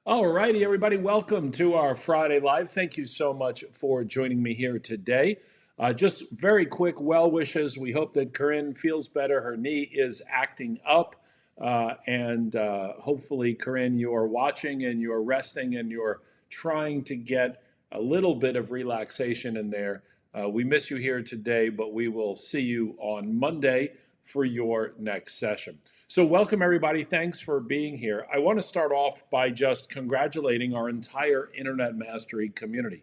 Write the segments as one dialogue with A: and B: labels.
A: All righty, everybody, welcome to our Friday Live. Thank you so much for joining me here today. Just very quick well wishes. We hope that Corinne feels better. Her knee is acting up. And hopefully, Corinne, you are watching and you're resting and you're trying to get a little bit of relaxation in there. We miss you here today, but we will see you on Monday for your next session. So, welcome everybody. Thanks for being here. I want to start off by just congratulating our entire Internet Mastery community.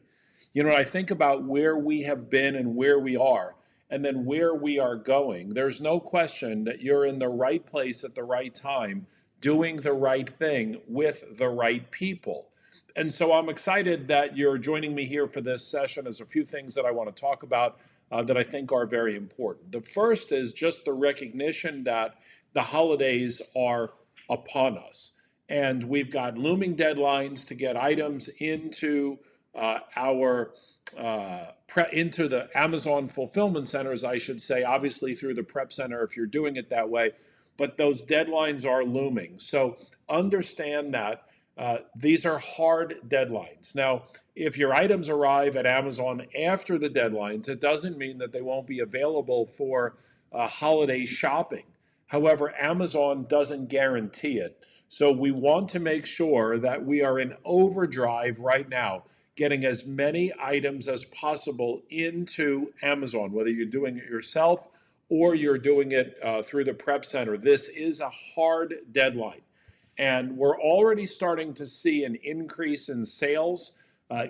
A: You know, I think about where we have been and where we are, and then where we are going. There's no question that you're in the right place at the right time, doing the right thing with the right people. And so I'm excited that you're joining me here for this session. There's a few things that I want to talk about that I think are very important. The first is just the recognition that the holidays are upon us. And we've got looming deadlines to get items into into the Amazon fulfillment centers, I should say, obviously through the prep center if you're doing it that way. But those deadlines are looming. So understand that these are hard deadlines. Now, if your items arrive at Amazon after the deadlines, it doesn't mean that they won't be available for holiday shopping. However, Amazon doesn't guarantee it. So we want to make sure that we are in overdrive right now, getting as many items as possible into Amazon, whether you're doing it yourself or you're doing it through the prep center. This is a hard deadline. And we're already starting to see an increase in sales.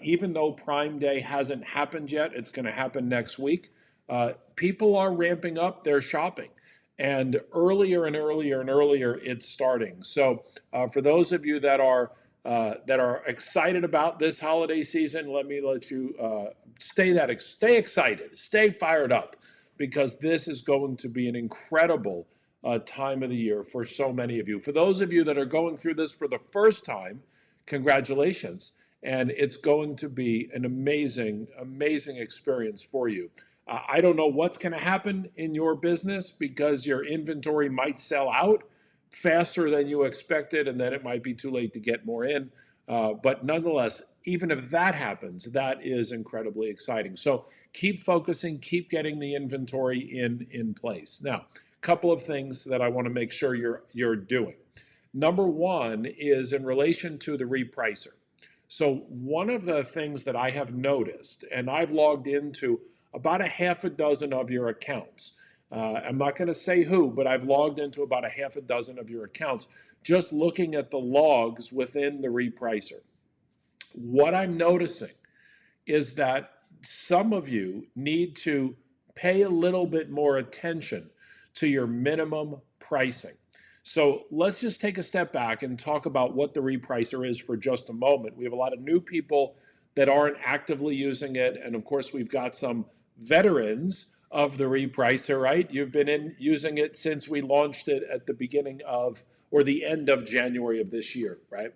A: Even though Prime Day hasn't happened yet, it's going to happen next week. People are ramping up their shopping. And earlier and earlier and earlier, it's starting. So for those of you that are excited about this holiday season, let you stay excited, stay fired up, because this is going to be an incredible time of the year for so many of you. For those of you that are going through this for the first time, congratulations. And it's going to be an amazing, amazing experience for you. I don't know what's going to happen in your business because your inventory might sell out faster than you expected, and then it might be too late to get more in. But nonetheless, even if that happens, that is incredibly exciting. So keep focusing, keep getting the inventory in place. Now, a couple of things that I want to make sure you're doing. Number one is in relation to the RePricer. So one of the things that I have noticed, and I've logged into about a half a dozen of your accounts. I'm not going to say who, but I've logged into about a half a dozen of your accounts, just looking at the logs within the RePricer. What I'm noticing is that some of you need to pay a little bit more attention to your minimum pricing. So let's just take a step back and talk about what the RePricer is for just a moment. We have a lot of new people that aren't actively using it. And of course, we've got some veterans of the RePricer, right? You've been using it since we launched it at the beginning of, or the end of January of this year, right?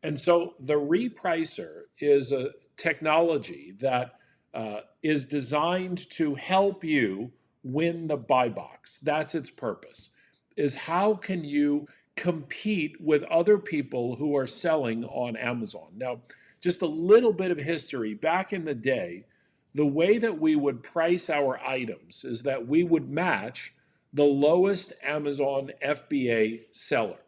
A: And so the RePricer is a technology that is designed to help you win the buy box. That's its purpose, is how can you compete with other people who are selling on Amazon. Now, just a little bit of history. Back in the day, the way that we would price our items is that we would match the lowest Amazon FBA seller.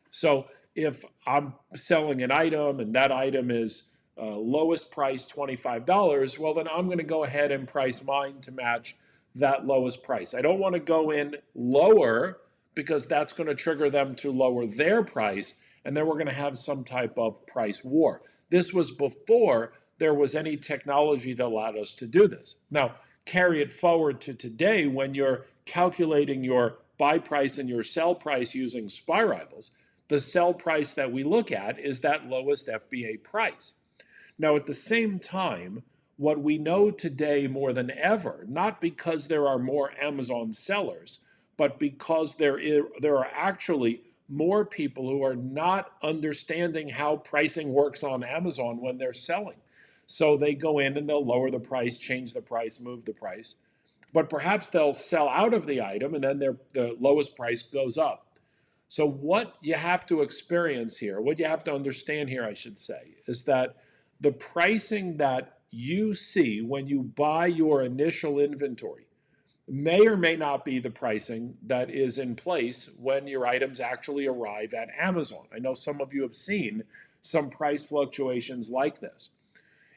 A: So if I'm selling an item and that item is lowest price $25, well, then I'm going to go ahead and price mine to match that lowest price. I don't want to go in lower because that's going to trigger them to lower their price, and then we're going to have some type of price war. This was before there was any technology that allowed us to do this. Now, carry it forward to today when you're calculating your buy price and your sell price using SPY Rivals. The sell price that we look at is that lowest FBA price. Now, at the same time, what we know today more than ever, not because there are more Amazon sellers, but because there are actually more people who are not understanding how pricing works on Amazon when they're selling. So they go in and they'll lower the price, change the price, move the price. But perhaps they'll sell out of the item and then the lowest price goes up. So what you have to experience here, what you have to understand here, I should say, is that the pricing that you see when you buy your initial inventory may or may not be the pricing that is in place when your items actually arrive at Amazon. I know some of you have seen some price fluctuations like this.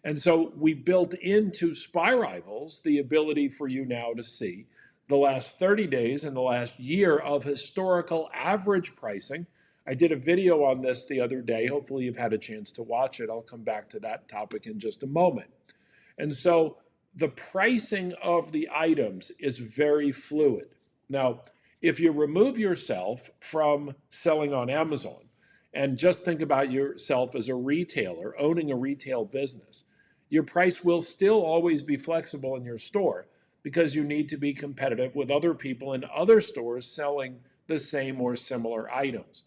A: And so we built into SPY Rivals the ability for you now to see the last 30 days and the last year of historical average pricing. I did a video on this the other day. Hopefully you've had a chance to watch it. I'll come back to that topic in just a moment. And so the pricing of the items is very fluid. Now, if you remove yourself from selling on Amazon and just think about yourself as a retailer owning a retail business, your price will still always be flexible in your store because you need to be competitive with other people in other stores selling the same or similar items.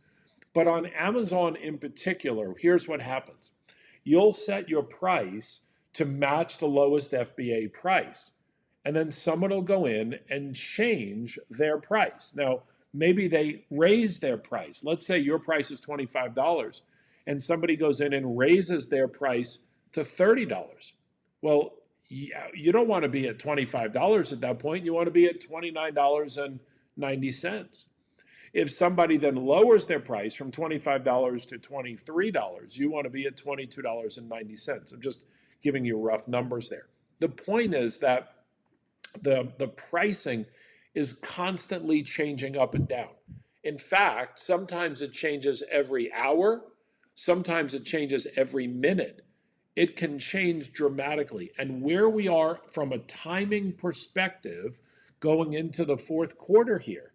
A: But on Amazon in particular, here's what happens. You'll set your price to match the lowest FBA price. And then someone will go in and change their price. Now, maybe they raise their price. Let's say your price is $25 and somebody goes in and raises their price to $30. Well, you don't want to be at $25 at that point. You want to be at $29.90. If somebody then lowers their price from $25 to $23, you want to be at $22.90. I'm just giving you rough numbers there. The point is that the pricing is constantly changing up and down. In fact, sometimes it changes every hour, sometimes it changes every minute. It can change dramatically. And where we are from a timing perspective going into the fourth quarter here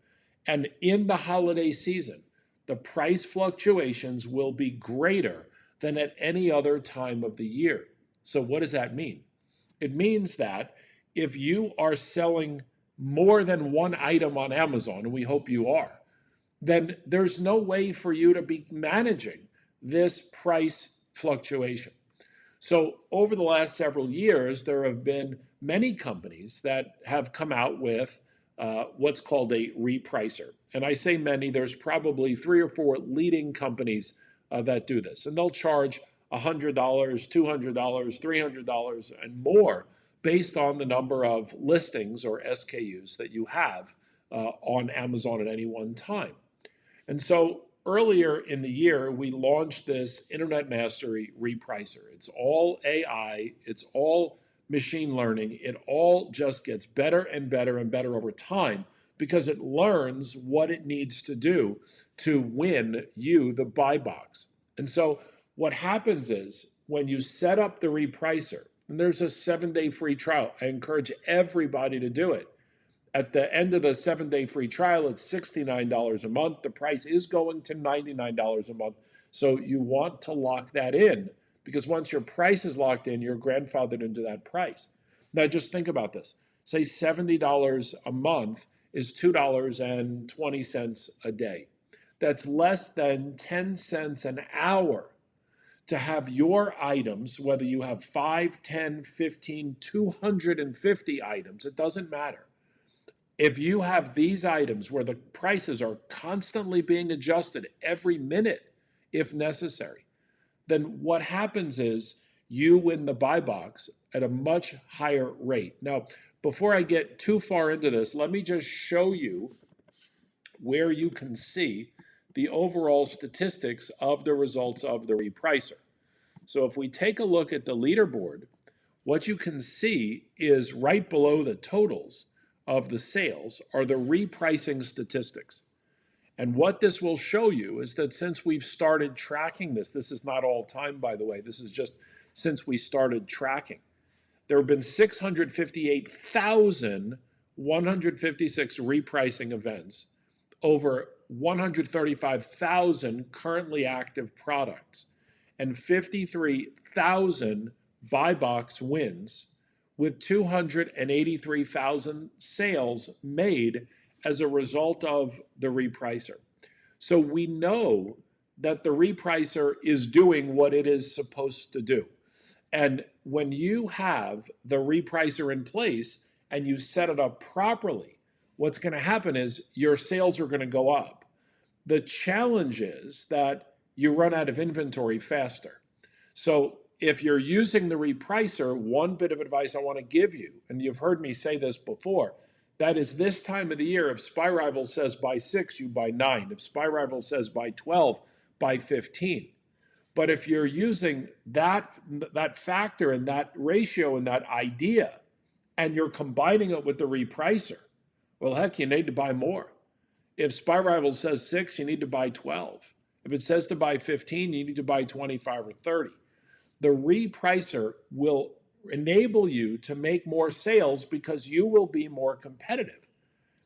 A: and in the holiday season, the price fluctuations will be greater than at any other time of the year. So what does that mean? It means that if you are selling more than one item on Amazon, and we hope you are, then there's no way for you to be managing this price fluctuation. So over the last several years, there have been many companies that have come out with what's called a RePricer. And I say many, there's probably 3 or 4 leading companies that do this. And they'll charge $100, $200, $300, and more based on the number of listings or SKUs that you have on Amazon at any one time. And so earlier in the year, we launched this Internet Mastery RePricer. It's all AI, it's all machine learning. It all just gets better and better and better over time because it learns what it needs to do to win you the buy box. And so what happens is when you set up the RePricer, and there's a 7-day free trial, I encourage everybody to do it. At the end of the 7-day free trial, it's $69 a month. The price is going to $99 a month. So you want to lock that in because once your price is locked in, you're grandfathered into that price. Now just think about this. Say $70 a month is $2.20 a day. That's less than 10 cents an hour to have your items, whether you have 5, 10, 15, 250 items, it doesn't matter. If you have these items where the prices are constantly being adjusted every minute, if necessary, then what happens is you win the buy box at a much higher rate. Now, before I get too far into this, let me just show you where you can see the overall statistics of the results of the RePricer. So if we take a look at the leaderboard, what you can see is right below the totals of the sales are the repricing statistics. And what this will show you is that since we've started tracking this is not all time, by the way, this is just since we started tracking, there have been 658,156 repricing events, over 135,000 currently active products, and 53,000 buy box wins, with 283,000 sales made as a result of the RePricer. So we know that the RePricer is doing what it is supposed to do. And when you have the RePricer in place and you set it up properly, what's going to happen is your sales are going to go up. The challenge is that you run out of inventory faster. So if you're using the RePricer, one bit of advice I want to give you, and you've heard me say this before, that is this time of the year, if Spy Rival says buy 6, you buy 9. If Spy Rival says buy 12, buy 15. But if you're using that factor and that ratio and that idea, and you're combining it with the RePricer, well, heck, you need to buy more. If Spy Rival says 6, you need to buy 12. If it says to buy 15, you need to buy 25 or 30. The RePricer will enable you to make more sales because you will be more competitive.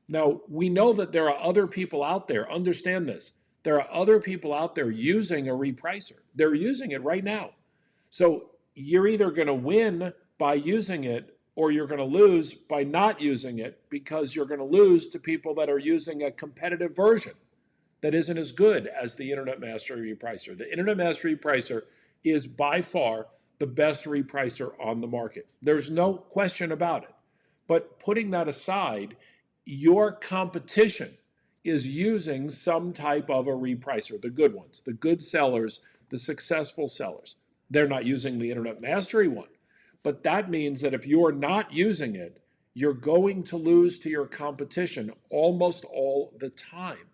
A: Now, we know that there are other people out there, understand this, there are other people out there using a RePricer. They're using it right now. So you're either going to win by using it or you're going to lose by not using it, because you're going to lose to people that are using a competitive version that isn't as good as the Internet Master RePricer. The Internet Master RePricer is by far the best RePricer on the market. There's no question about it. But putting that aside, your competition is using some type of a RePricer, the good ones, the good sellers, the successful sellers. They're not using the Internet Mastery one. But that means that if you're not using it, you're going to lose to your competition almost all the time.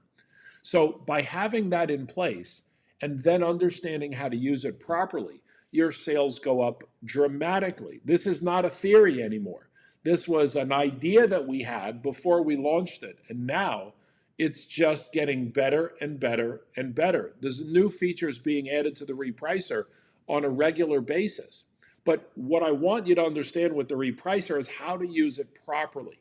A: So by having that in place and then understanding how to use it properly, your sales go up dramatically. This is not a theory anymore. This was an idea that we had before we launched it. And now it's just getting better and better and better. There's new features being added to the RePricer on a regular basis. But what I want you to understand with the RePricer is how to use it properly.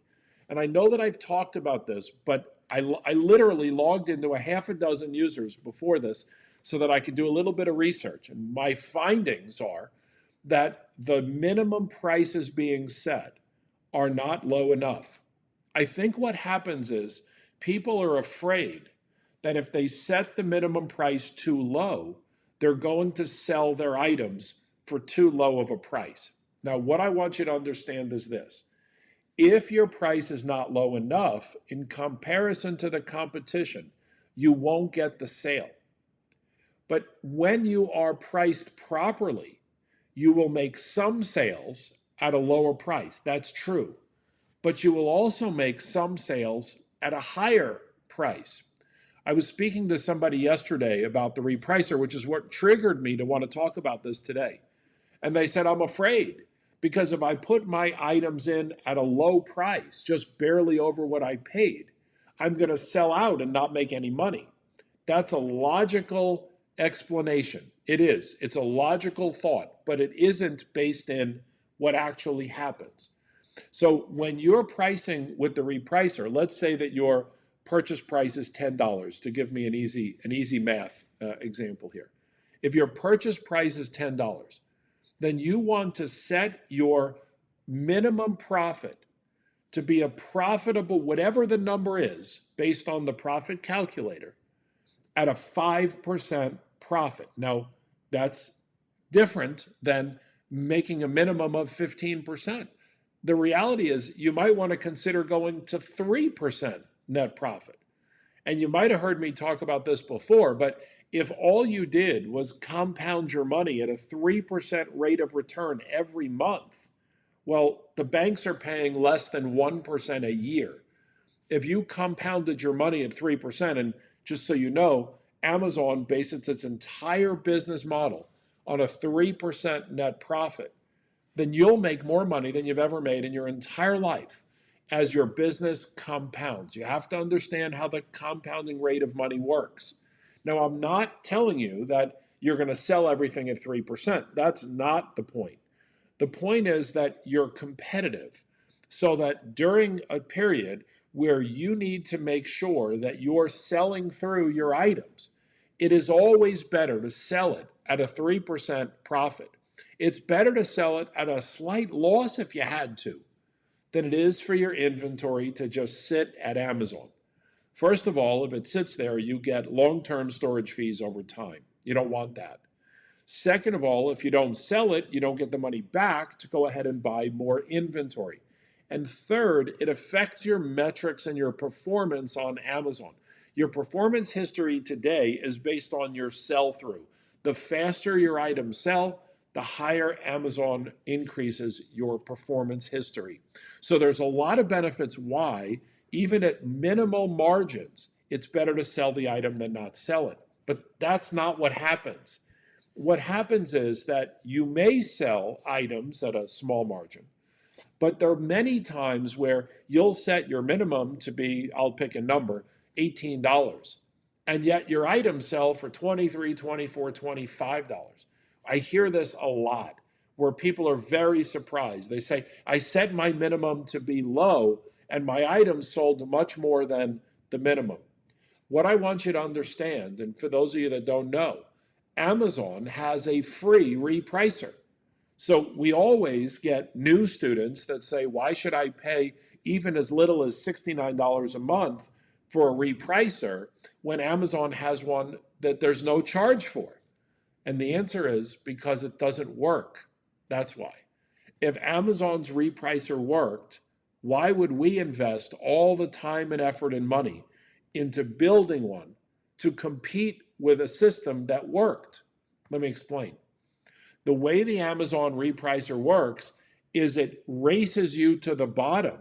A: And I know that I've talked about this, but I literally logged into a half a dozen users before this so that I could do a little bit of research. And my findings are that the minimum prices being set are not low enough. I think what happens is people are afraid that if they set the minimum price too low, they're going to sell their items for too low of a price. Now, what I want you to understand is this. If your price is not low enough in comparison to the competition, you won't get the sale. But when you are priced properly, you will make some sales at a lower price. That's true. But you will also make some sales at a higher price. I was speaking to somebody yesterday about the RePricer, which is what triggered me to want to talk about this today. And they said, I'm afraid because if I put my items in at a low price, just barely over what I paid, I'm going to sell out and not make any money. That's a logical explanation. It is. It's a logical thought, but it isn't based in what actually happens. So when you're pricing with the RePricer, let's say that your purchase price is $10, to give me an easy math example here. If your purchase price is $10, then you want to set your minimum profit to be a profitable, whatever the number is, based on the profit calculator, at a 5% profit. Now, that's different than making a minimum of 15%. The reality is you might want to consider going to 3% net profit. And you might have heard me talk about this before, but if all you did was compound your money at a 3% rate of return every month, well, the banks are paying less than 1% a year. If you compounded your money at 3%, and just so you know, Amazon bases its entire business model on a 3% net profit, then you'll make more money than you've ever made in your entire life as your business compounds. You have to understand how the compounding rate of money works. Now, I'm not telling you that you're going to sell everything at 3%. That's not the point. The point is that you're competitive so that during a period where you need to make sure that you're selling through your items, it is always better to sell it at a 3% profit. It's better to sell it at a slight loss if you had to than it is for your inventory to just sit at Amazon. First of all, if it sits there, you get long-term storage fees over time. You don't want that. Second of all, if you don't sell it, you don't get the money back to go ahead and buy more inventory. And third, it affects your metrics and your performance on Amazon. Your performance history today is based on your sell-through. The faster your items sell, the higher Amazon increases your performance history. So there's a lot of benefits why, even at minimal margins, it's better to sell the item than not sell it. But that's not what happens. What happens is that you may sell items at a small margin, but there are many times where you'll set your minimum to be, I'll pick a number, $18. And yet your items sell for $23, $24, $25. I hear this a lot where people are very surprised. They say, I set my minimum to be low and my items sold much more than the minimum. What I want you to understand, and for those of you that don't know, Amazon has a free RePricer. So we always get new students that say, why should I pay even as little as $69 a month for a RePricer when Amazon has one that there's no charge for? And the answer is because it doesn't work. That's why. If Amazon's RePricer worked, why would we invest all the time and effort and money into building one to compete with a system that worked? Let me explain. The way the Amazon RePricer works is it races you to the bottom,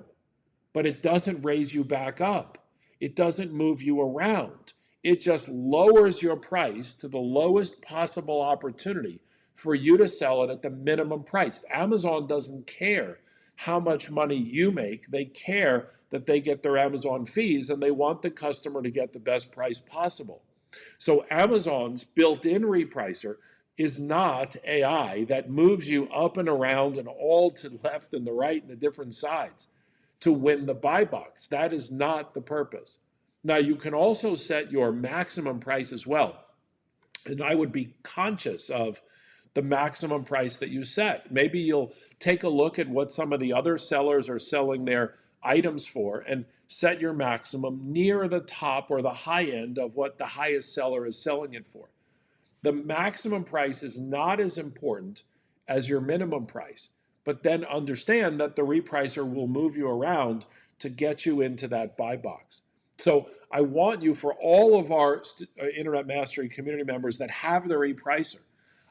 A: but it doesn't raise you back up. It doesn't move you around. It just lowers your price to the lowest possible opportunity for you to sell it at the minimum price. Amazon doesn't care how much money you make. They care that they get their Amazon fees and they want the customer to get the best price possible. So Amazon's built-in RePricer is not AI that moves you up and around and all to the left and the right and the different sides to win the buy box. That is not the purpose. Now, you can also set your maximum price as well. And I would be conscious of the maximum price that you set. Maybe you'll take a look at what some of the other sellers are selling their items for and set your maximum near the top or the high end of what the highest seller is selling it for. The maximum price is not as important as your minimum price, but then understand that the RePricer will move you around to get you into that buy box. So I want you, for all of our Internet Mastery community members that have the RePricer,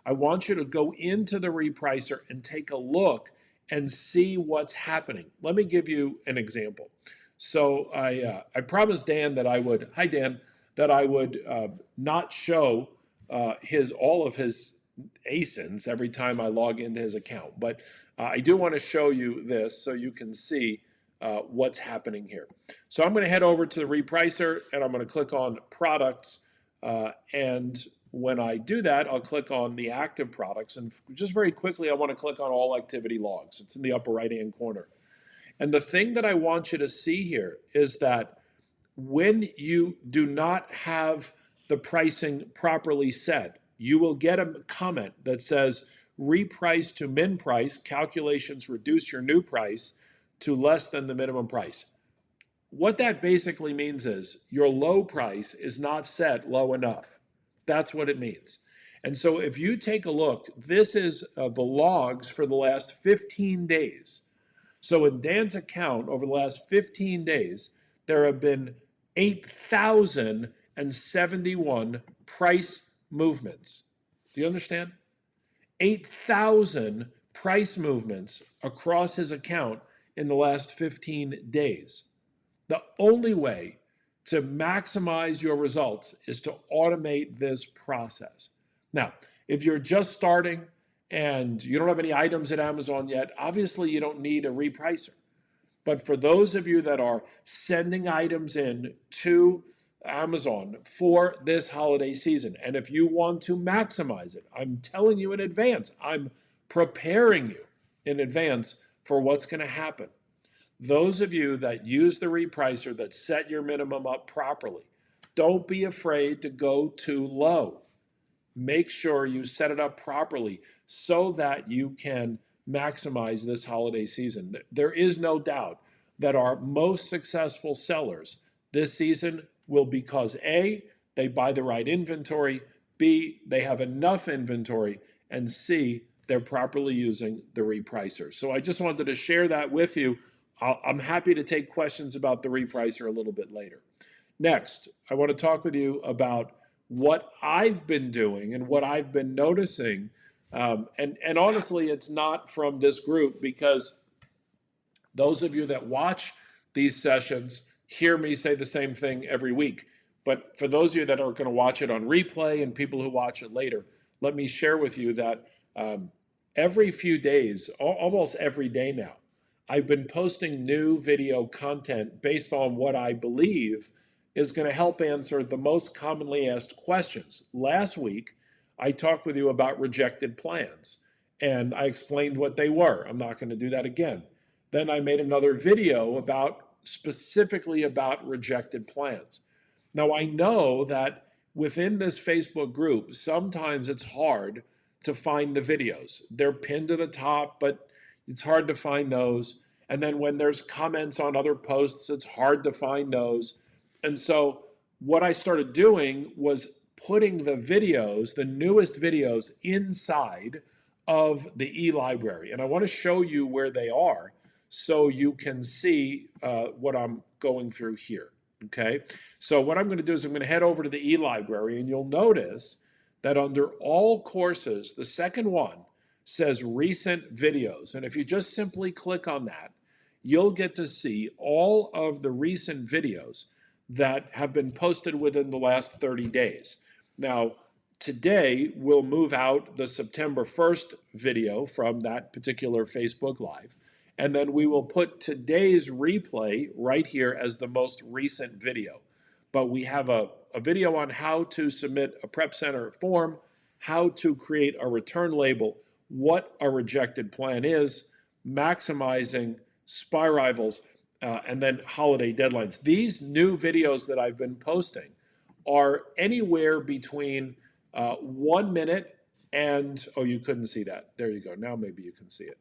A: I want you to go into the RePricer and take a look and see what's happening. Let me give you an example. So I promised Dan that I would, hi Dan, that I would not show all of his ASINs every time I log into his account. But I do want to show you this so you can see what's happening here. So I'm going to head over to the RePricer and I'm going to click on products. And when I do that, I'll click on the active products. And just very quickly, I want to click on all activity logs. It's in the upper right-hand corner. And the thing that I want you to see here is that when you do not have the pricing properly set, you will get a comment that says reprice to min price, calculations reduce your new price to less than the minimum price. What that basically means is your low price is not set low enough. That's what it means. And so if you take a look, this is the logs for the last 15 days. So in Dan's account over the last 15 days, there have been 8,071 price movements. Do you understand? 8,000 price movements across his account in the last 15 days. The only way to maximize your results is to automate this process. Now, if you're just starting and you don't have any items at Amazon yet, obviously you don't need a RePricer. But for those of you that are sending items in to Amazon for this holiday season, and if you want to maximize it, I'm telling you in advance, I'm preparing you in advance for what's going to happen. Those of you that use the RePricer, that set your minimum up properly, don't be afraid to go too low. Make sure you set it up properly so that you can maximize this holiday season. There is no doubt that our most successful sellers this season will because A, they buy the right inventory, B, they have enough inventory, and C, they're properly using the RePricer. So I just wanted to share that with you. I'm happy to take questions about the RePricer a little bit later. Next, I want to talk with you about what I've been doing and what I've been noticing. And honestly, it's not from this group, because those of you that watch these sessions hear me say the same thing every week. But for those of you that are going to watch it on replay and people who watch it later, let me share with you that every few days, almost every day now, I've been posting new video content based on what I believe is going to help answer the most commonly asked questions. Last week, I talked with you about rejected plans, and I explained what they were. I'm not going to do that again. Then I made another video specifically about rejected plans. Now, I know that within this Facebook group, sometimes it's hard to find the videos. They're pinned to the top, but it's hard to find those. And then when there's comments on other posts, it's hard to find those. And so what I started doing was putting the videos, the newest videos, inside of the e-library. And I want to show you where they are so you can see what I'm going through here. Okay, so what I'm going to do is I'm going to head over to the e-library, and you'll notice that under all courses, the second one says recent videos. And if you just simply click on that, you'll get to see all of the recent videos that have been posted within the last 30 days. Now, today we'll move out the September 1st video from that particular Facebook Live. And then we will put today's replay right here as the most recent video. But we have a video on how to submit a Prep Center form, how to create a return label, what a rejected plan is, maximizing SPY rivals, and then holiday deadlines. These new videos that I've been posting are anywhere between 1 minute and, oh, you couldn't see that. There you go. Now maybe you can see it.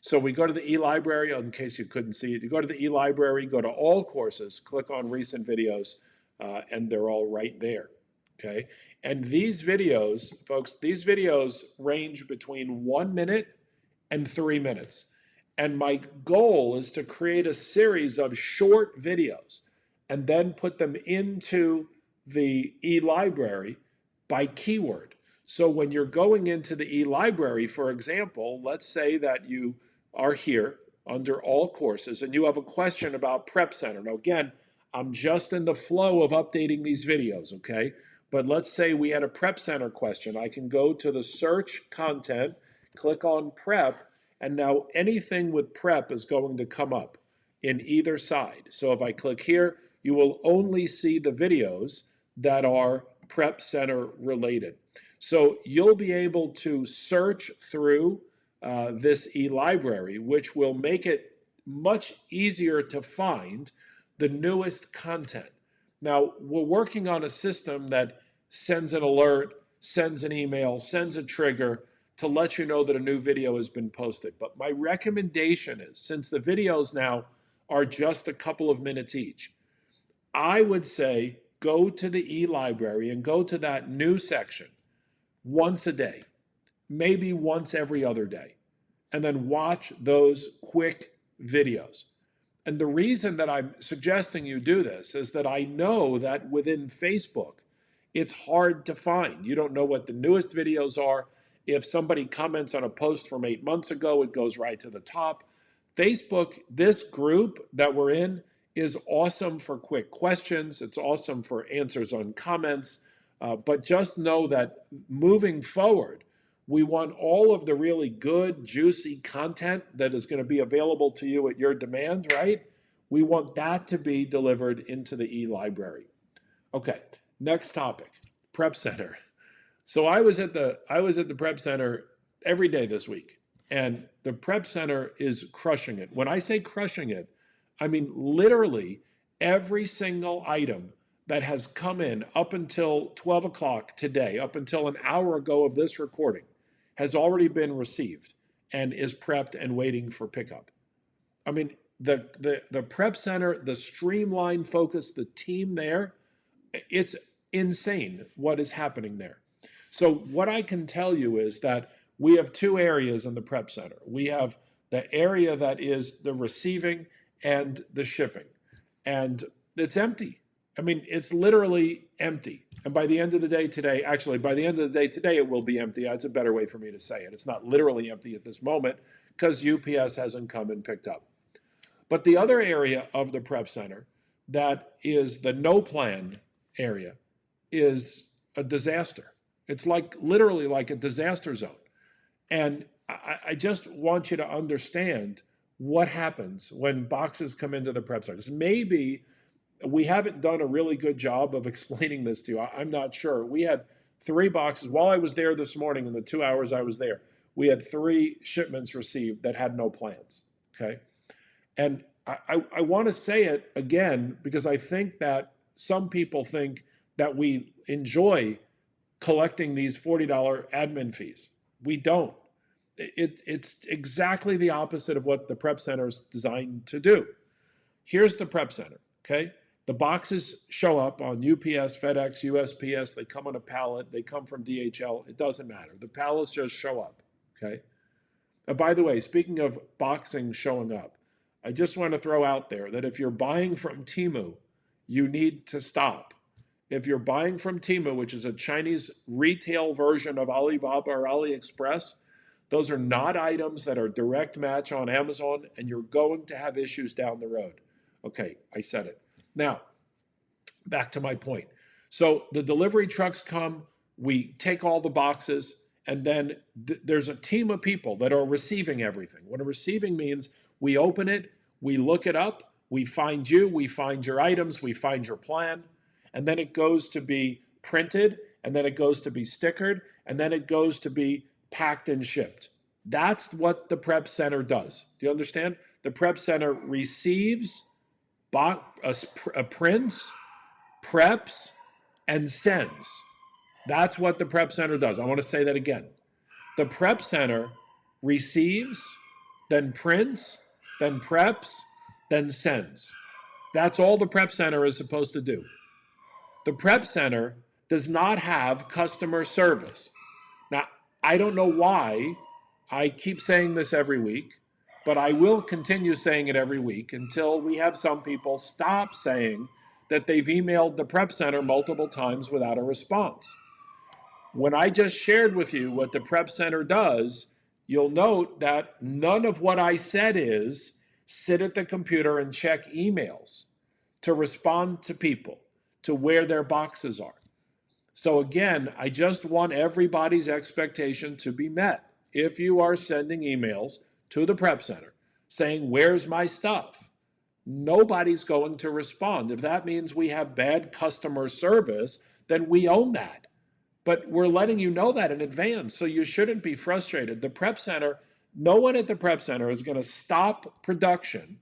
A: So we go to the e-library, in case you couldn't see it. You go to the e-library, go to all courses, click on recent videos, and they're all right there, okay? And these videos, folks, these videos range between 1 minute and 3 minutes. And my goal is to create a series of short videos and then put them into the e-library by keyword. So when you're going into the e-library, for example, let's say that you are here under all courses and you have a question about Prep Center. Now, again, I'm just in the flow of updating these videos, okay? But let's say we had a Prep Center question. I can go to the search content, click on Prep, and now anything with Prep is going to come up in either side. So if I click here, you will only see the videos that are Prep Center related. So you'll be able to search through this e-library, which will make it much easier to find the newest content. Now, we're working on a system that sends an alert, sends an email, sends a trigger to let you know that a new video has been posted. But my recommendation is, since the videos now are just a couple of minutes each, I would say go to the e-library and go to that new section once a day, maybe once every other day, and then watch those quick videos. And the reason that I'm suggesting you do this is that I know that within Facebook, it's hard to find. You don't know what the newest videos are. If somebody comments on a post from 8 months ago, it goes right to the top. Facebook, this group that we're in, is awesome for quick questions. It's awesome for answers on comments. But just know that moving forward, we want all of the really good, juicy content that is going to be available to you at your demand, right? We want that to be delivered into the e-library. Okay, next topic, Prep Center. So I was at the Prep Center every day this week, and the Prep Center is crushing it. When I say crushing it, I mean literally every single item that has come in up until 12 o'clock today, up until an hour ago of this recording, has already been received and is prepped and waiting for pickup. I mean, the Prep Center, the streamline focus, the team there, it's insane what is happening there. So what I can tell you is that we have two areas in the Prep Center. We have the area that is the receiving and the shipping, and it's empty. I mean, it's literally empty. And by the end of the day today, actually, by the end of the day today, it will be empty. That's a better way for me to say it. It's not literally empty at this moment because UPS hasn't come and picked up. But the other area of the prep center that is the no plan area is a disaster. It's like literally like a disaster zone. And I just want you to understand what happens when boxes come into the prep center. Because maybe we haven't done a really good job of explaining this to you. I'm not sure. We had 3 boxes. While I was there this morning in the 2 hours I was there, we had 3 shipments received that had no plans, okay? And I want to say it again because I think that some people think that we enjoy collecting these $40 admin fees. We don't. It's exactly the opposite of what the prep center is designed to do. Here's the prep center, okay? The boxes show up on UPS, FedEx, USPS. They come on a pallet. They come from DHL. It doesn't matter. The pallets just show up, okay? By the way, speaking of boxing showing up, I just want to throw out there that if you're buying from Temu, you need to stop. If you're buying from Temu, which is a Chinese retail version of Alibaba or AliExpress, those are not items that are direct match on Amazon, and you're going to have issues down the road. Okay, I said it. Now, back to my point. So the delivery trucks come, we take all the boxes, and then there's a team of people that are receiving everything. What a receiving means, we open it, we look it up, we find you, we find your items, we find your plan, and then it goes to be printed, and then it goes to be stickered, and then it goes to be packed and shipped. That's what the prep center does. Do you understand? The prep center receives, prints, preps, and sends. That's what the prep center does. I want to say that again. The prep center receives, then prints, then preps, then sends. That's all the prep center is supposed to do. The prep center does not have customer service. Now, I don't know why I keep saying this every week, but I will continue saying it every week until we have some people stop saying that they've emailed the prep center multiple times without a response. When I just shared with you what the prep center does, you'll note that none of what I said is sit at the computer and check emails to respond to people, to where their boxes are. So again, I just want everybody's expectation to be met. If you are sending emails to the prep center saying, where's my stuff? Nobody's going to respond. If that means we have bad customer service, then we own that. But we're letting you know that in advance, so you shouldn't be frustrated. The prep center, no one at the prep center is going to stop production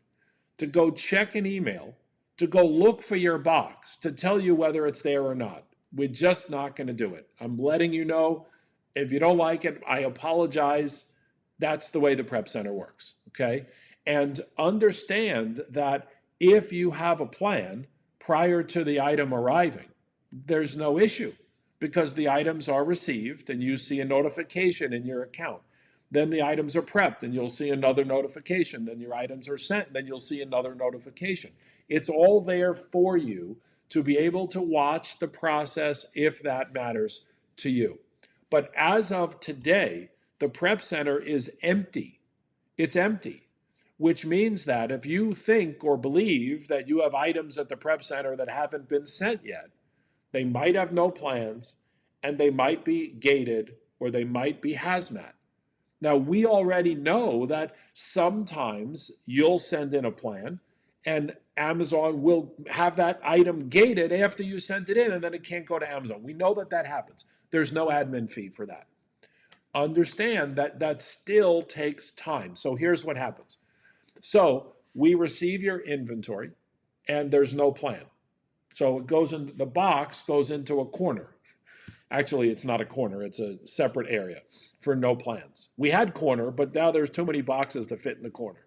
A: to go check an email, to go look for your box, to tell you whether it's there or not. We're just not going to do it. I'm letting you know. If you don't like it, I apologize. That's the way the prep center works, okay? And understand that if you have a plan prior to the item arriving, there's no issue because the items are received and you see a notification in your account. Then the items are prepped and you'll see another notification. Then your items are sent, then you'll see another notification. It's all there for you to be able to watch the process if that matters to you. But as of today, the prep center is empty. It's empty, which means that if you think or believe that you have items at the prep center that haven't been sent yet, they might have no plans, and they might be gated, or they might be hazmat. Now, we already know that sometimes you'll send in a plan, and Amazon will have that item gated after you sent it in, and then it can't go to Amazon. We know that that happens. There's no admin fee for that. Understand that that still takes time. So here's what happens. So we receive your inventory, and there's no plan. So it goes in, the box goes into a corner. Actually, it's not a corner, it's a separate area for no plans. We had corner, but now there's too many boxes to fit in the corner.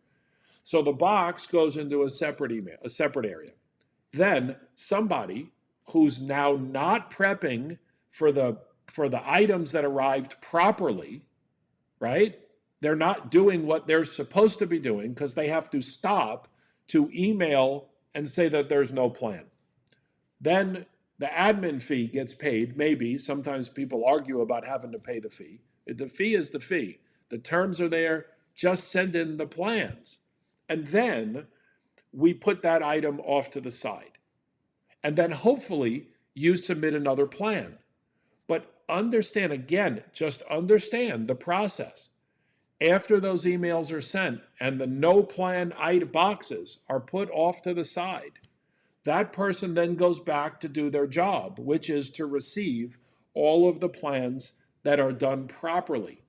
A: So the box goes into a separate area. Then somebody who's now not prepping for the items that arrived properly, right? They're not doing what they're supposed to be doing because they have to stop to email and say that there's no plan. Then the admin fee gets paid, maybe. Sometimes people argue about having to pay the fee. The fee is the fee. The terms are there. Just send in the plans. And then we put that item off to the side. And then hopefully you submit another plan. But understand, again, just understand the process. After those emails are sent and the no plan boxes are put off to the side, that person then goes back to do their job, which is to receive all of the plans that are done properly.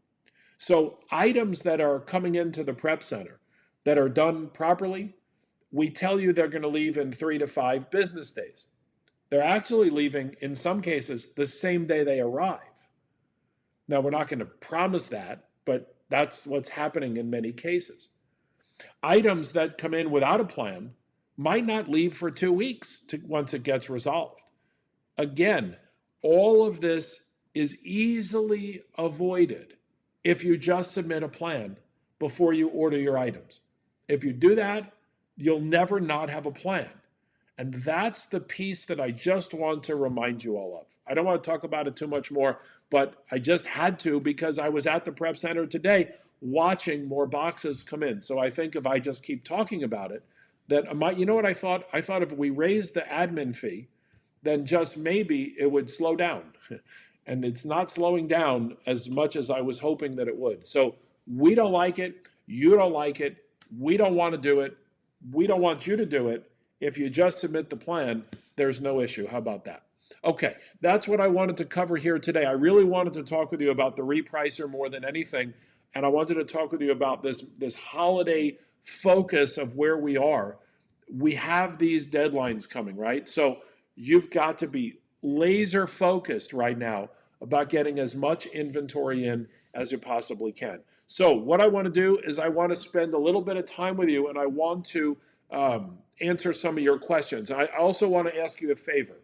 A: So items that are coming into the prep center that are done properly, we tell you they're going to leave in 3 to 5 business days. They're actually leaving, in some cases, the same day they arrive. Now, we're not going to promise that, but that's what's happening in many cases. Items that come in without a plan might not leave for 2 weeks once it gets resolved. Again, all of this is easily avoided if you just submit a plan before you order your items. If you do that, you'll never not have a plan. And that's the piece that I just want to remind you all of. I don't want to talk about it too much more, but I just had to because I was at the prep center today watching more boxes come in. So I think if I just keep talking about it, that you know what I thought? I thought if we raised the admin fee, then just maybe it would slow down. And it's not slowing down as much as I was hoping that it would. So we don't like it. You don't like it. We don't want to do it. We don't want you to do it. If you just submit the plan, there's no issue. How about that? Okay, that's what I wanted to cover here today. I really wanted to talk with you about the RePricer more than anything, and I wanted to talk with you about this holiday focus of where we are. We have these deadlines coming, right? So you've got to be laser focused right now about getting as much inventory in as you possibly can. So what I want to do is I want to spend a little bit of time with you, and I want to answer some of your questions. I also want to ask you a favor.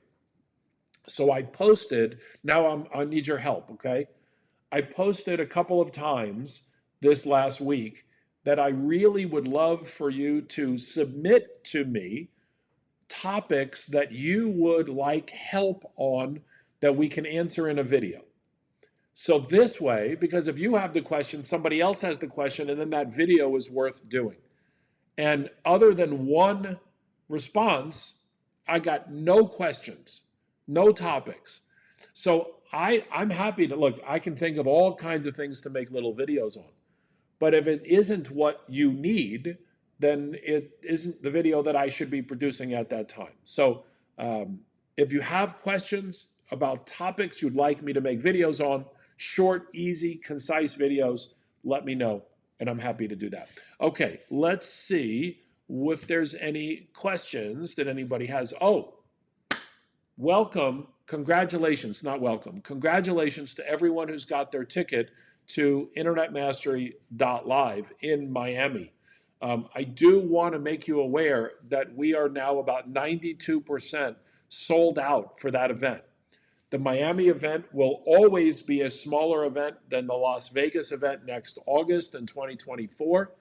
A: So I posted, now I need your help, okay? I posted a couple of times this last week that I really would love for you to submit to me topics that you would like help on that we can answer in a video. So this way, because if you have the question, somebody else has the question, and then that video is worth doing. And other than one response, I got no questions, no topics. So I'm happy to, look, I can think of all kinds of things to make little videos on. But if it isn't what you need, then it isn't the video that I should be producing at that time. So if you have questions about topics you'd like me to make videos on, short, easy, concise videos, let me know, and I'm happy to do that. Okay, let's see if there's any questions that anybody has. Oh, welcome, congratulations, not welcome, congratulations to everyone who's got their ticket to internetmastery.live in Miami. I do want to make you aware that we are now about 92% sold out for that event. The Miami event will always be a smaller event than the Las Vegas event next August in 2024.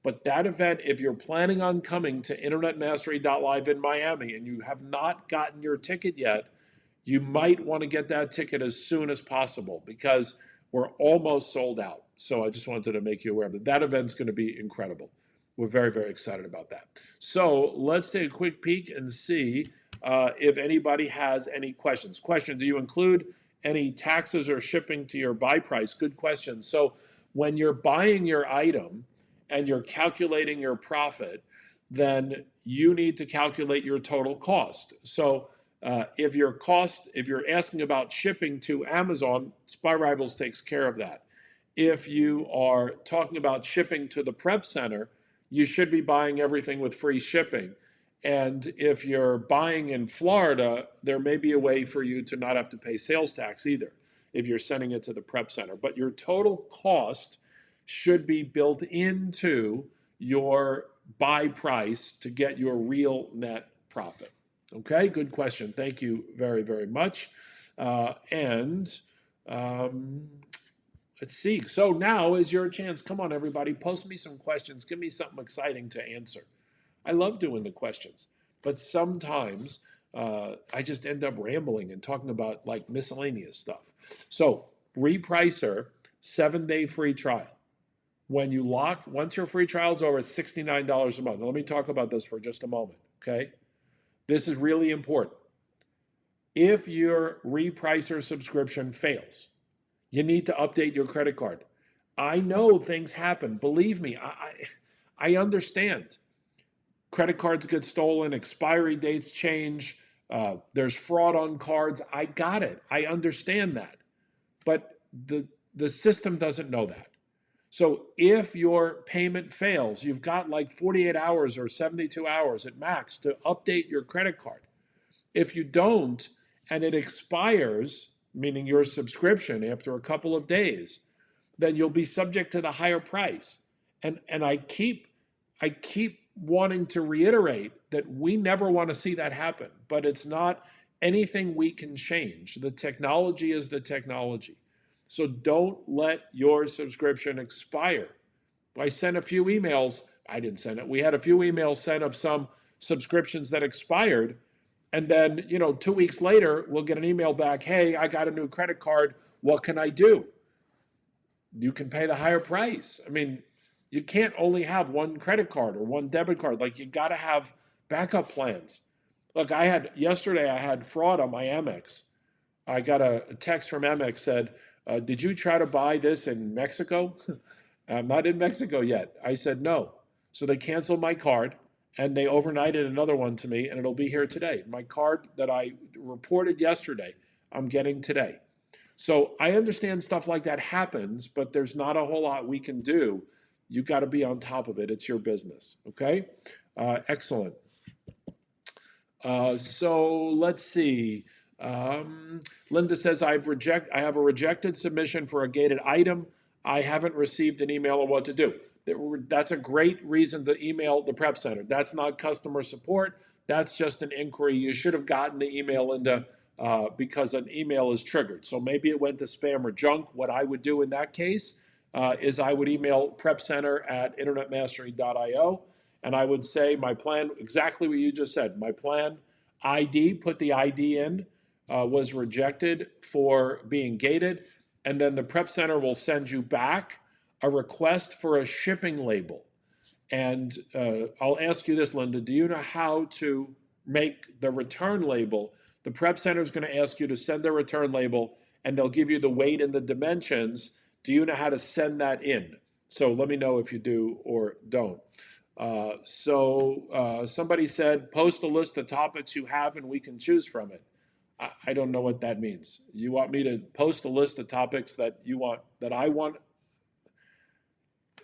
A: But that event, if you're planning on coming to internetmastery.live in Miami and you have not gotten your ticket yet, you might want to get that ticket as soon as possible because we're almost sold out. So I just wanted to make you aware that that event's going to be incredible. We're very, very excited about that. So let's take a quick peek and see if anybody has any questions. Do you include any taxes or shipping to your buy price? Good question. So when you're buying your item and you're calculating your profit, then you need to calculate your total cost. So if you're asking about shipping to Amazon, Spy Rivals takes care of that. If you are talking about shipping to the prep center, you should be buying everything with free shipping. And if you're buying in Florida, there may be a way for you to not have to pay sales tax either if you're sending it to the prep center. But your total cost should be built into your buy price to get your real net profit. Okay, good question. Thank you very, very much. Let's see. So now is your chance. Come on, everybody. Post me some questions. Give me something exciting to answer. I love doing the questions, but sometimes I just end up rambling and talking about like miscellaneous stuff. So RePricer, 7-day free trial. When you lock, once your free trial is over, it's $69 a month. Let me talk about this for just a moment, okay? This is really important. If your RePricer subscription fails, you need to update your credit card. I know things happen. Believe me, I understand. Credit cards get stolen, expiry dates change, there's fraud on cards. I got it. I understand that. But the system doesn't know that. So if your payment fails, you've got like 48 hours or 72 hours at max to update your credit card. If you don't, and it expires, meaning your subscription after a couple of days, then you'll be subject to the higher price. And I keep wanting to reiterate that we never want to see that happen, but it's not anything we can change. The technology is the technology. So don't let your subscription expire. I sent a few emails. I didn't send it. We had a few emails sent of some subscriptions that expired. And then, 2 weeks later, we'll get an email back, hey, I got a new credit card. What can I do? You can pay the higher price. I mean, you can't only have one credit card or one debit card. Like, you got to have backup plans. Look, yesterday I had fraud on my Amex. I got a text from Amex said, did you try to buy this in Mexico? I'm not in Mexico yet. I said no. So they canceled my card and they overnighted another one to me, and it'll be here today. My card that I reported yesterday, I'm getting today. So I understand stuff like that happens, but there's not a whole lot we can do. You got to be on top of it. It's your business. Okay? Excellent. So let's see. Linda says, I have a rejected submission for a gated item. I haven't received an email on what to do. That's a great reason to email the Prep Center. That's not customer support. That's just an inquiry. You should have gotten the email, Linda, because an email is triggered. So maybe it went to spam or junk. What I would do in that case is I would email prepcenter@internetmastery.io, and I would say my plan, exactly what you just said. My plan ID, put the ID in, was rejected for being gated, and then the Prep Center will send you back a request for a shipping label. And I'll ask you this, Linda, do you know how to make the return label? The Prep Center is going to ask you to send a return label, and they'll give you the weight and the dimensions. Do you know how to send that in? So let me know if you do or don't. Somebody said, post a list of topics you have and we can choose from it. I don't know what that means. You want me to post a list of topics that I want?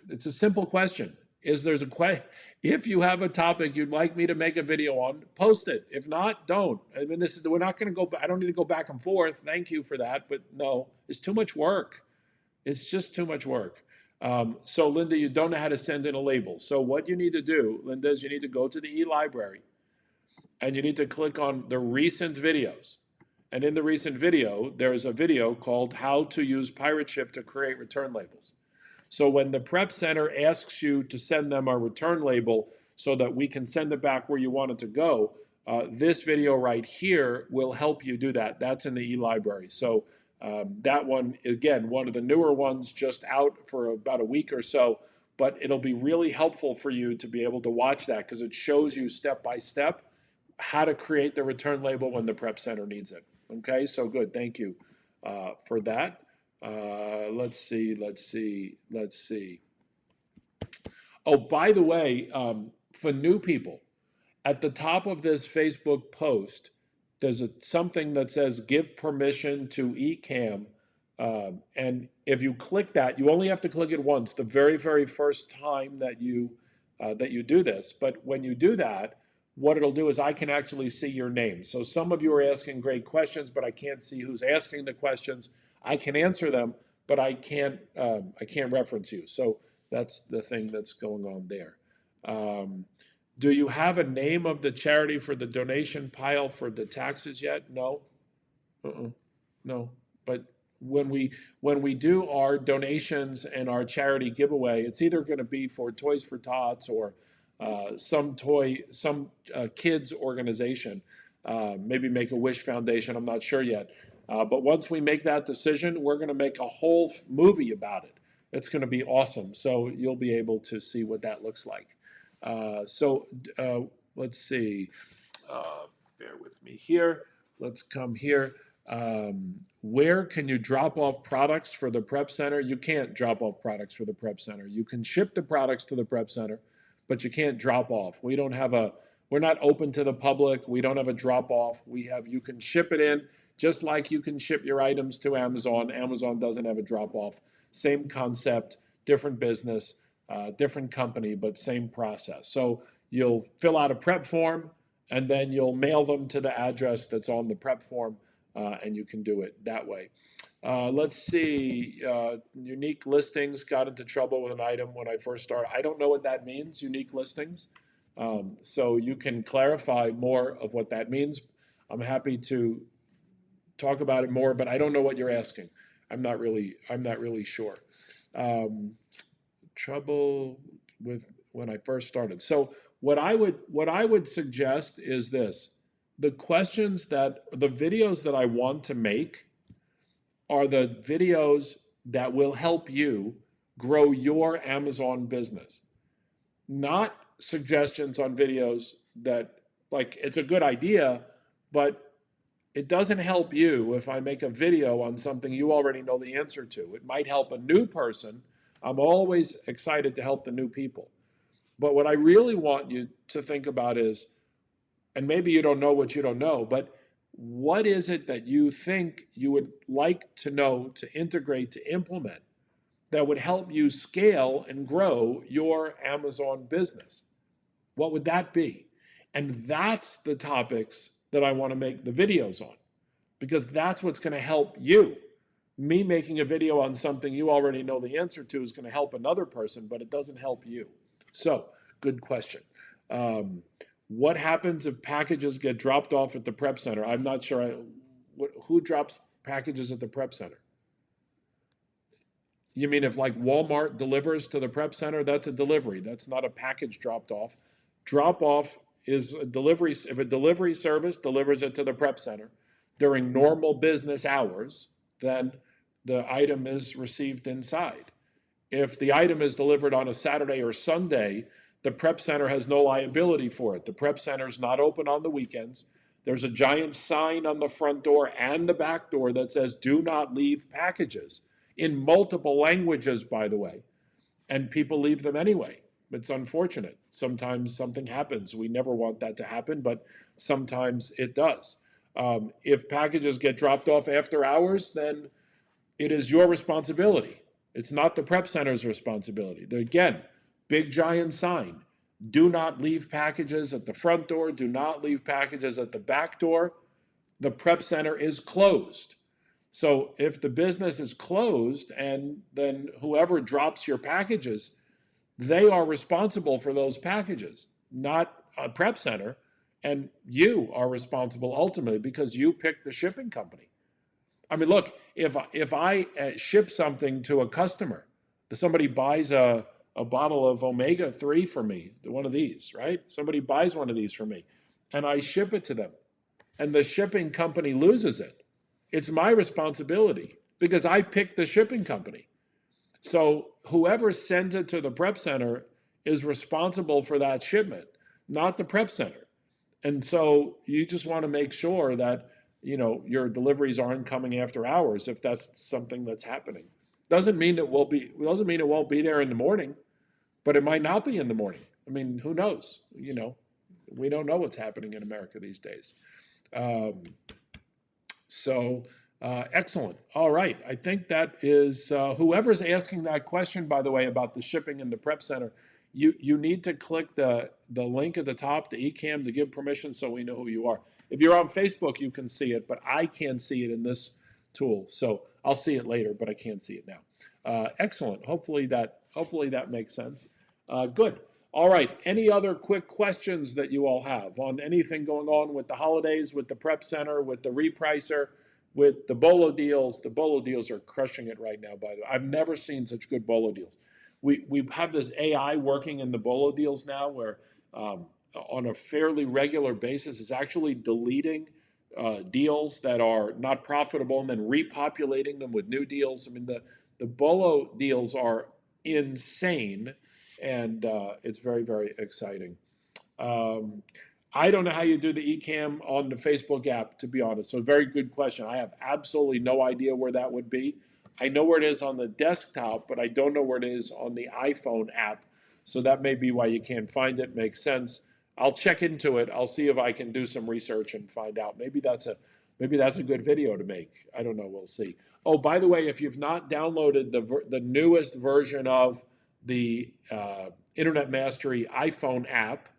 A: It's a simple question. If you have a topic you'd like me to make a video on, post it. If not, don't. I mean, we're not going to go, I don't need to go back and forth. Thank you for that. But no, it's too much work. It's just too much work. So Linda, you don't know how to send in a label. So what you need to do, Linda, is you need to go to the e-library and you need to click on the recent videos. And in the recent video, there's a video called How to Use Pirate Ship to Create Return Labels. So when the Prep Center asks you to send them a return label so that we can send it back where you want it to go, this video right here will help you do that. That's in the e-library. So that one, again, one of the newer ones, just out for about a week or so, but it'll be really helpful for you to be able to watch that because it shows you step by step how to create the return label when the Prep Center needs it. Okay, so good. Thank you for that. Let's see. Oh, by the way, for new people, at the top of this Facebook post, there's something that says give permission to eCam. And if you click that, you only have to click it once, the very, very first time that you do this. But when you do that, what it'll do is I can actually see your name. So some of you are asking great questions, but I can't see who's asking the questions. I can answer them, but I can't reference you. So that's the thing that's going on there. Do you have a name of the charity for the donation pile for the taxes yet? No. No. But when we do our donations and our charity giveaway, it's either going to be for Toys for Tots or some kids organization. maybe Make-A-Wish Foundation, I'm not sure yet. But once we make that decision, we're going to make a whole movie about it. It's going to be awesome. So you'll be able to see what that looks like. Let's see. Bear with me here. Let's come here. Where can you drop off products for the prep center? You can't drop off products for the prep center. You can ship the products to the prep center, but you can't drop off. We're not open to the public. We don't have a drop off. You can ship it in just like you can ship your items to Amazon. Amazon doesn't have a drop off. Same concept, different business, different company, but same process. So you'll fill out a prep form and then you'll mail them to the address that's on the prep form, and you can do it that way. Let's see, unique listings, got into trouble with an item when I first started. I don't know what that means, unique listings. So you can clarify more of what that means. I'm happy to talk about it more, but I don't know what you're asking. I'm not really sure. Trouble with when I first started. So what I would suggest is this: the videos that I want to make are the videos that will help you grow your Amazon business, not suggestions on videos that, like, it's a good idea, but it doesn't help you if I make a video on something you already know the answer to. It might help a new person. I'm always excited to help the new people. But what I really want you to think about is, and maybe you don't know what you don't know, but what is it that you think you would like to know, to integrate, to implement, that would help you scale and grow your Amazon business? What would that be? And that's the topics that I want to make the videos on, because that's what's going to help you. Me making a video on something you already know the answer to is going to help another person, but it doesn't help you. So, good question. What happens if packages get dropped off at the prep center? I'm not sure. Who drops packages at the prep center? You mean if, like, Walmart delivers to the prep center? That's a delivery. That's not a package dropped off. Drop off is a delivery. If a delivery service delivers it to the prep center during normal business hours, then the item is received inside. If the item is delivered on a Saturday or Sunday, the prep center has no liability for it. The prep center is not open on the weekends. There's a giant sign on the front door and the back door that says, "Do not leave packages," in multiple languages, by the way. And people leave them anyway. It's unfortunate. Sometimes something happens. We never want that to happen, but sometimes it does. If packages get dropped off after hours, then it is your responsibility. It's not the prep center's responsibility. Again, big giant sign. Do not leave packages at the front door. Do not leave packages at the back door. The prep center is closed. So if the business is closed, and then whoever drops your packages, they are responsible for those packages, not a prep center. And you are responsible ultimately because you picked the shipping company. I mean, look, if I ship something to a customer, somebody buys a bottle of omega-3 for me, one of these, right? Somebody buys one of these for me, and I ship it to them, and the shipping company loses it. It's my responsibility because I picked the shipping company. So whoever sends it to the prep center is responsible for that shipment, not the prep center. And so you just want to make sure that, your deliveries aren't coming after hours if that's something that's happening. Doesn't mean it won't be there in the morning, but it might not be in the morning. I mean, who knows? We don't know what's happening in America these days. Excellent. All right. I think that is whoever's asking that question, by the way, about the shipping in the prep center, you need to click the link at the top, the eCam, to give permission so we know who you are. If you're on Facebook, you can see it, but I can't see it in this tool. So I'll see it later, but I can't see it now. Excellent. Hopefully that makes sense. Good. All right. Any other quick questions that you all have on anything going on with the holidays, with the prep center, with the RePricer, with the Bolo deals? The Bolo deals are crushing it right now, by the way. I've never seen such good Bolo deals. We have this AI working in the Bolo deals now where on a fairly regular basis is actually deleting deals that are not profitable and then repopulating them with new deals. I mean, the Bolo deals are insane, and it's very, very exciting. Um, I don't know how you do the eCam on the Facebook app, to be honest. So, very good question. I have absolutely no idea where that would be. I know where it is on the desktop, but I don't know where it is on the iPhone app. So, that may be why you can't find it. Makes sense. I'll check into it. I'll see if I can do some research and find out. Maybe that's a good video to make. I don't know. We'll see. Oh, by the way, if you've not downloaded the newest version of the Internet Mastery iPhone app,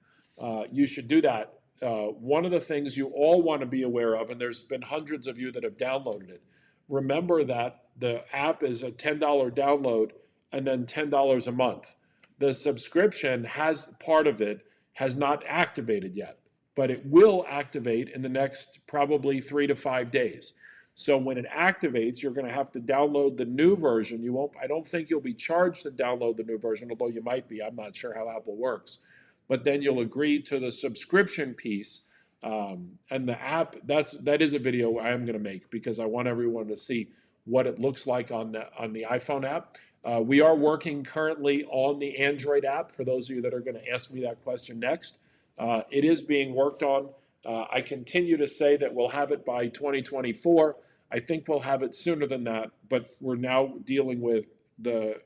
A: you should do that. One of the things you all want to be aware of, and there's been hundreds of you that have downloaded it, remember that the app is a $10 download and then $10 a month. The subscription has part of it has not activated yet, but it will activate in the next probably 3 to 5 days. So when it activates, you're going to have to download the new version. I don't think you'll be charged to download the new version, although you might be. I'm not sure how Apple works. But then you'll agree to the subscription piece. And the app, that is a video I am going to make because I want everyone to see what it looks like on the iPhone app. We are working currently on the Android app, for those of you that are going to ask me that question next. It is being worked on. I continue to say that we'll have it by 2024. I think we'll have it sooner than that, but we're now dealing with the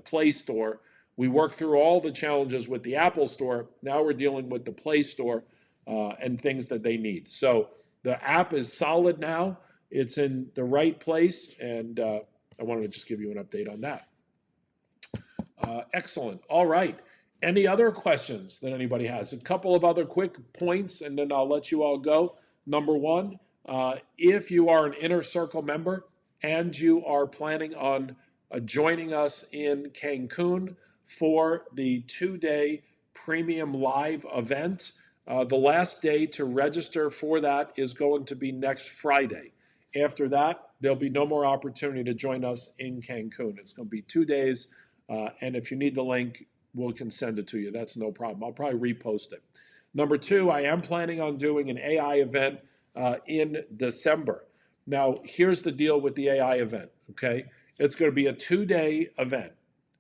A: Play Store. We worked through all the challenges with the Apple Store. Now we're dealing with the Play Store and things that they need. So the app is solid now. It's in the right place, and I wanted to just give you an update on that. Excellent. All right. Any other questions that anybody has? A couple of other quick points, and then I'll let you all go. Number one, if you are an Inner Circle member and you are planning on joining us in Cancun for the 2-day premium live event, the last day to register for that is going to be next Friday. After that, there'll be no more opportunity to join us in Cancun. It's going to be 2 days, and if you need the link, we can send it to you. That's no problem. I'll probably repost it. Number two, I am planning on doing an AI event in December. Now, here's the deal with the AI event, okay? It's going to be a 2-day event.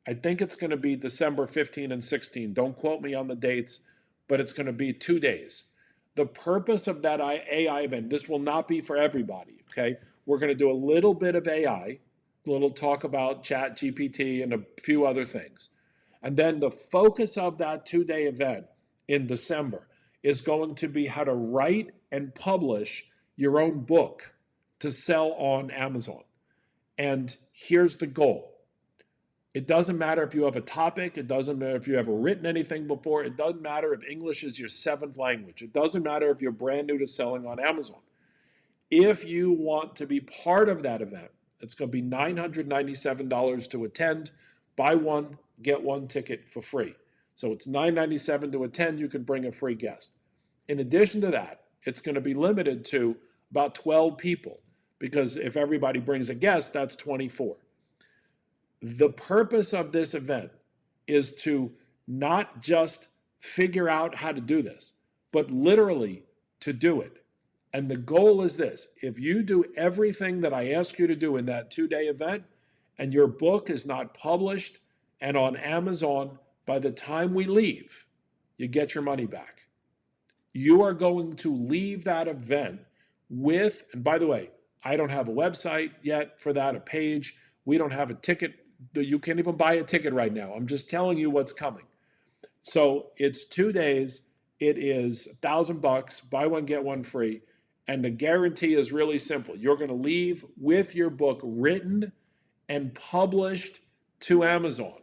A: I think it's going to be December 15 and 16. Don't quote me on the dates, but it's going to be 2 days. The purpose of that AI event, this will not be for everybody, okay? We're going to do a little bit of AI, a little talk about Chat GPT and a few other things. And then the focus of that 2-day event in December is going to be how to write and publish your own book to sell on Amazon. And here's the goal. It doesn't matter if you have a topic. It doesn't matter if you ever written anything before. It doesn't matter if English is your 7th language. It doesn't matter if you're brand new to selling on Amazon. If you want to be part of that event, it's going to be $997 to attend. Buy one, get one ticket for free. So it's $997 to attend. You can bring a free guest. In addition to that, it's going to be limited to about 12 people because if everybody brings a guest, that's 24. The purpose of this event is to not just figure out how to do this, but literally to do it. And the goal is this: if you do everything that I ask you to do in that 2-day event and your book is not published and on Amazon by the time we leave, you get your money back. You are going to leave that event with, and by the way, I don't have a website yet for that, a page. We don't have a ticket. You can't even buy a ticket right now. I'm just telling you what's coming. So it's 2 days. It is $1,000. Buy one, get one free. And the guarantee is really simple. You're going to leave with your book written and published to Amazon.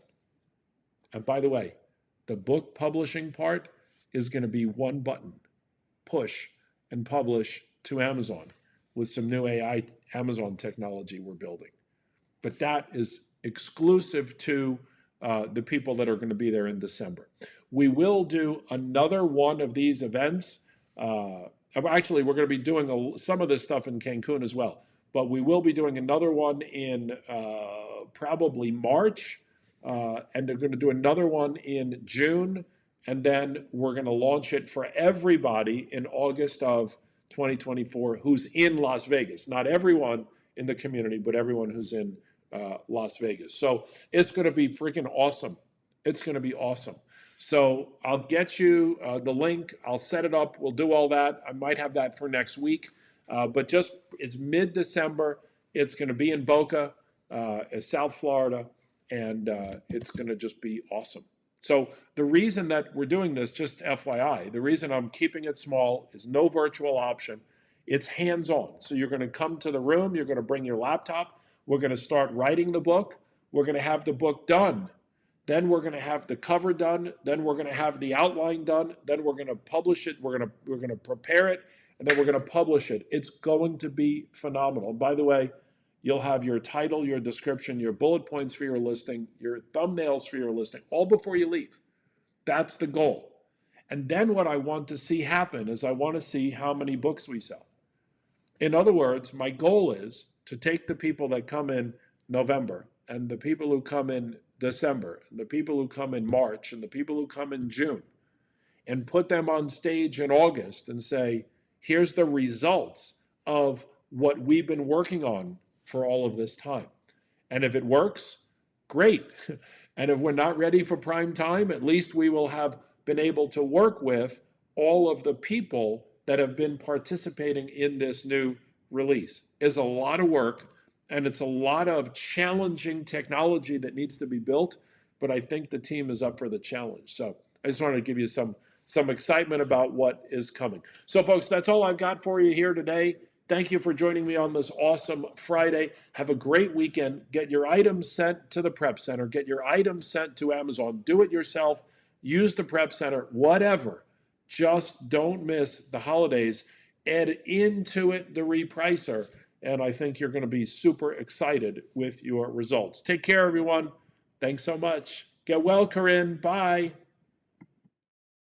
A: And by the way, the book publishing part is going to be one button: push and publish to Amazon with some new AI Amazon technology we're building. But that is exclusive to the people that are going to be there in December. We will do another one of these events. Actually, we're going to be doing some of this stuff in Cancun as well. But we will be doing another one in probably March. And they're going to do another one in June. And then we're going to launch it for everybody in August of 2024 who's in Las Vegas. Not everyone in the community, but everyone who's in Las Vegas. So it's going to be freaking awesome. It's going to be awesome. So I'll get you the link. I'll set it up. We'll do all that. I might have that for next week. But just, it's mid-December. It's going to be in Boca, South Florida, and it's going to just be awesome. So the reason that we're doing this, just FYI, the reason I'm keeping it small is no virtual option. It's hands-on. So you're going to come to the room. You're going to bring your laptop. We're going to start writing the book. We're going to have the book done. Then we're going to have the cover done. Then we're going to have the outline done. Then we're going to publish it. We're going to prepare it, and then we're going to publish it. It's going to be phenomenal. And by the way, you'll have your title, your description, your bullet points for your listing, your thumbnails for your listing, all before you leave. That's the goal. And then what I want to see happen is I want to see how many books we sell. In other words, my goal is to take the people that come in November and the people who come in December and the people who come in March and the people who come in June and put them on stage in August and say, here's the results of what we've been working on for all of this time. And if it works, great. And if we're not ready for prime time, at least we will have been able to work with all of the people that have been participating in this new release. It's a lot of work, and it's a lot of challenging technology that needs to be built, but I think the team is up for the challenge. So I just wanted to give you some excitement about what is coming. So folks, that's all I've got for you here today. Thank you for joining me on this awesome Friday. Have a great weekend. Get your items sent to the Prep Center. Get your items sent to Amazon. Do it yourself. Use the Prep Center, whatever. Just don't miss the holidays. Add into it the RePricer, and I think you're going to be super excited with your results. Take care, everyone. Thanks so much. Get well, Corinne. Bye.